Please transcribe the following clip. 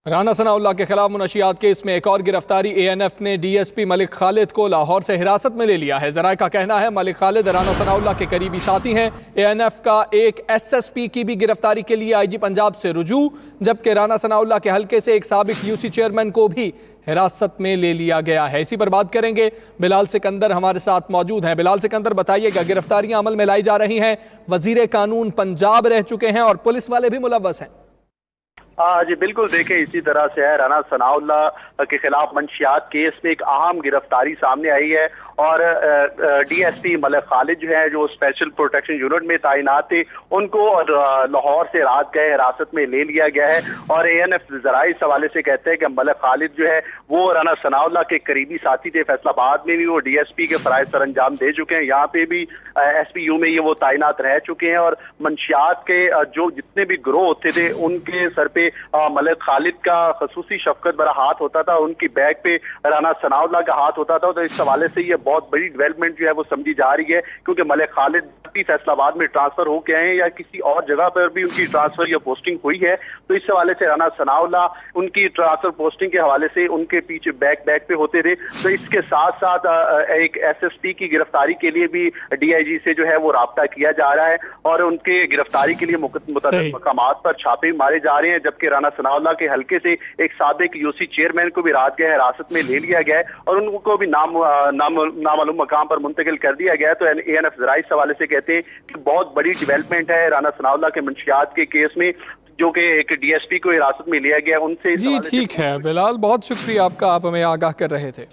رانا ثناءاللہ کے خلاف منشیات کیس میں ایک اور گرفتاری اے این ایف نے ڈی ایس پی ملک خالد کو لاہور سے حراست میں لے لیا ہے۔ ذرائع کا کہنا ہے ملک خالد رانا ثناءاللہ کے قریبی ساتھی ہیں۔ اے این ایف کا ایک ایس ایس پی کی بھی گرفتاری کے لیے آئی جی پنجاب سے رجوع، جبکہ رانا ثناءاللہ کے حلقے سے ایک سابق یو سی چیئرمین کو بھی حراست میں لے لیا گیا ہے۔ اسی پر بات کریں گے، بلال سکندر ہمارے ساتھ موجود ہیں۔ بلال سکندر بتائیے گا، گرفتاریاں عمل میں لائی جا رہی ہیں، وزیر قانون پنجاب رہ چکے ہیں اور پولیس والے بھی ملوث ہیں۔ جی بالکل، دیکھیں اسی طرح سے ہے، رانا ثناءاللہ کے خلاف منشیات کیس میں ایک اہم گرفتاری سامنے آئی ہے اور ڈی ایس پی ملک خالد جو ہے، جو اسپیشل پروٹیکشن یونٹ میں تعینات تھے، ان کو لاہور سے رات گئے حراست میں لے لیا گیا ہے۔ اور اے این ایف ذرائع اس حوالے سے کہتے ہیں کہ ملک خالد جو ہے وہ رانا ثناءاللہ کے قریبی ساتھی تھے۔ فیصل آباد میں بھی وہ ڈی ایس پی کے فرائض سر انجام دے چکے ہیں، یہاں پہ بھی ایس پی یو میں یہ وہ تعینات رہ چکے ہیں، اور منشیات کے جو جتنے بھی گروہ ہوتے تھے ان کے سر پہ ملک خالد کا خصوصی شفقت برا ہاتھ ہوتا تھا، ان کی بیگ پہ رانا ثناءاللہ کا ہاتھ ہوتا تھا۔ تو اس حوالے سے یہ بہت بڑی ڈیولپمنٹ جو ہے وہ سمجھی جا رہی ہے، کیونکہ ملک خالد فیصل آباد میں ٹرانسفر ہو کے آئے ہیں یا کسی اور جگہ پر بھی ان کی ٹرانسفر یا پوسٹنگ ہوئی ہے، تو اس حوالے سے رانا ثناءاللہ ان کی ٹرانسفر پوسٹنگ کے حوالے سے ان کے پیچھے بیک پہ ہوتے تھے۔ تو اس کے ساتھ ساتھ ایک ایس ایس پی کی گرفتاری کے لیے بھی ڈی آئی جی سے جو ہے وہ رابطہ کیا جا رہا ہے اور ان کے گرفتاری کے لیے متعدد مقامات پر چھاپے مارے جا رہے ہیں، جبکہ رانا ثناءاللہ کے حلقے سے ایک سابق یو سی چیئرمین کو بھی رات گئے حراست میں لے لیا گیا ہے اور ان کو بھی نامعلوم مقام پر منتقل کر دیا گیا ہے۔ تو اے این ایف ذرائع اس حوالے سے کہتے ہیں کہ بہت بڑی ڈیولپمنٹ ہے رانا ثناءاللہ کے منشیات کے کیس میں، جو کہ ایک ڈی ایس پی کو حراست میں لیا گیا ان سے۔ جی ٹھیک ہے بلال، بہت شکریہ آپ کا، آپ ہمیں آگاہ کر رہے تھے۔